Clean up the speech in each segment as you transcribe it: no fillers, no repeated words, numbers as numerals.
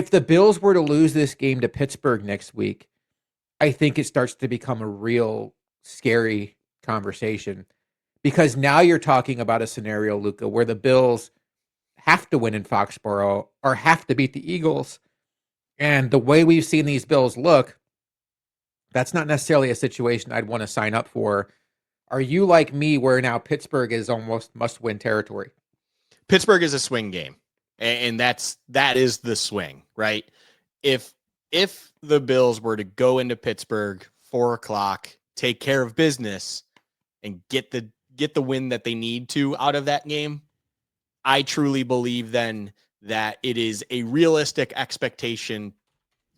If the Bills were to lose this game to Pittsburgh next week, I think it starts to become a real scary conversation because now you're talking about a scenario, Luca, where the Bills have to win in Foxborough or have to beat the Eagles. And the way we've seen these Bills look, that's not necessarily a situation I'd want to sign up for. Are you like me where now Pittsburgh is almost must win territory? Pittsburgh is a swing game, and that is the swing, right? If the Bills were to go into Pittsburgh 4 o'clock, take care of business, and get the win that they need to out of that game, I truly believe then that it is a realistic expectation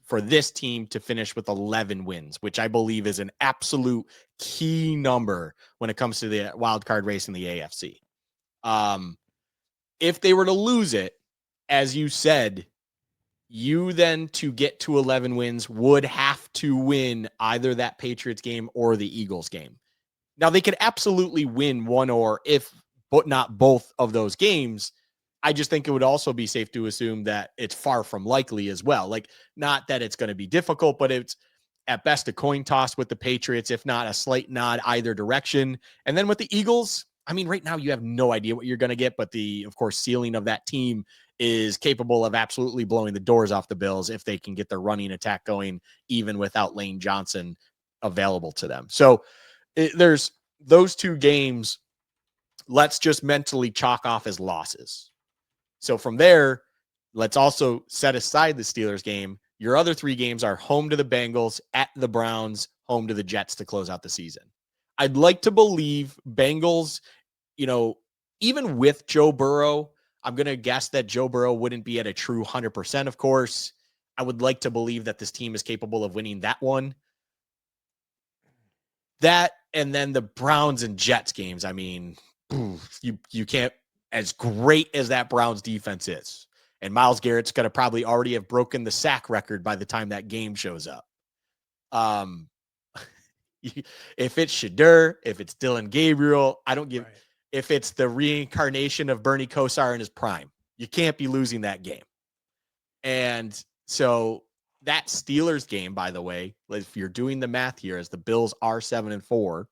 for this team to finish with 11 wins, which I believe is an absolute key number when it comes to the wild card race in the AFC. If they were to lose it, as you said, you then to get to 11 wins would have to win either that Patriots game or the Eagles game. Now they could absolutely win one or if, but not both of those games. I just think it would also be safe to assume that it's far from likely as well. Like, not that it's going to be difficult, but it's at best a coin toss with the Patriots, if not a slight nod either direction. And then with the Eagles, I mean, right now you have no idea what you're going to get, but the, of course, ceiling of that team is capable of absolutely blowing the doors off the Bills if they can get their running attack going, even without Lane Johnson available to them. So there's those two games. Let's just mentally chalk off as losses. So from there, let's also set aside the Steelers game. Your other three games are home to the Bengals, at the Browns, home to the Jets to close out the season. I'd like to believe Bengals, even with Joe Burrow, I'm going to guess that Joe Burrow wouldn't be at a true 100%, of course. I would like to believe that this team is capable of winning that one. That, and then the Browns and Jets games, I mean, you can't, as great as that Browns defense is, and Myles Garrett's going to probably already have broken the sack record by the time that game shows up. If it's Shedeur, if it's Dylan Gabriel, I don't give. Right. If it's the reincarnation of Bernie Kosar in his prime, you can't be losing that game. And so that Steelers game, by the way, if you're doing the math here, as the Bills are 7-4,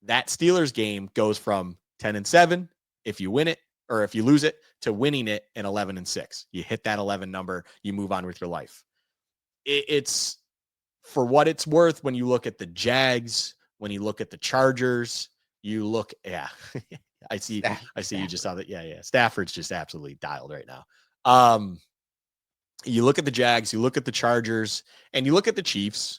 that Steelers game goes from 10-7 if you win it, or if you lose it, to winning it in 11-6. You hit that 11 number, you move on with your life. It's for what it's worth. When you look at the Jags, when you look at the Chargers, you look, I see you just saw that. Yeah. Stafford's just absolutely dialed right now. You look at the Jags, you look at the Chargers, and you look at the Chiefs.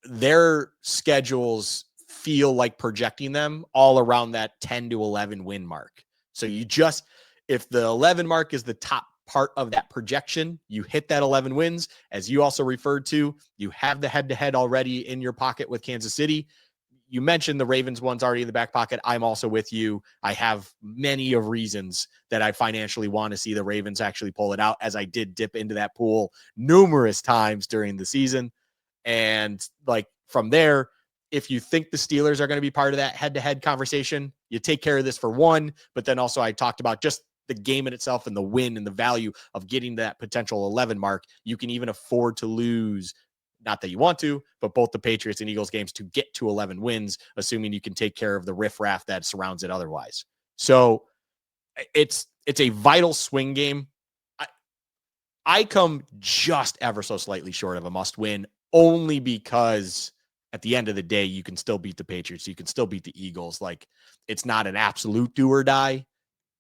Their schedules feel like projecting them all around that 10-11 win mark. So if the 11 mark is the top part of that projection, you hit that 11 wins. As you also referred to, you have the head-to-head already in your pocket with Kansas City. You mentioned the Ravens one's already in the back pocket. I'm also with you. I have many of reasons that I financially want to see the Ravens actually pull it out, as I did dip into that pool numerous times during the season. And like from there, if you think the Steelers are going to be part of that head-to-head conversation, you take care of this for one. But then also I talked about just the game in itself and the win and the value of getting that potential 11 mark. You can even afford to lose, not that you want to, but both the Patriots and Eagles games to get to 11 wins, assuming you can take care of the riffraff that surrounds it otherwise. So it's a vital swing game. I come just ever so slightly short of a must win, only because at the end of the day, you can still beat the Patriots. You can still beat the Eagles. Like, it's not an absolute do or die,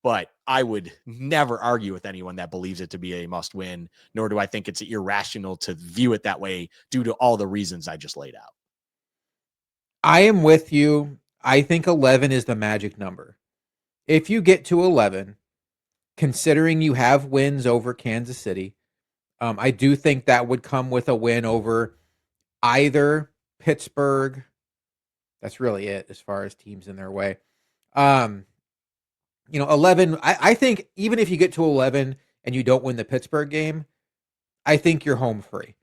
but I would never argue with anyone that believes it to be a must win, nor do I think it's irrational to view it that way due to all the reasons I just laid out. I am with you. I think 11 is the magic number. If you get to 11, considering you have wins over Kansas City, I do think that would come with a win over either Pittsburgh. That's really it as far as teams in their way. 11, I think even if you get to 11 and you don't win the Pittsburgh game, I think you're home free.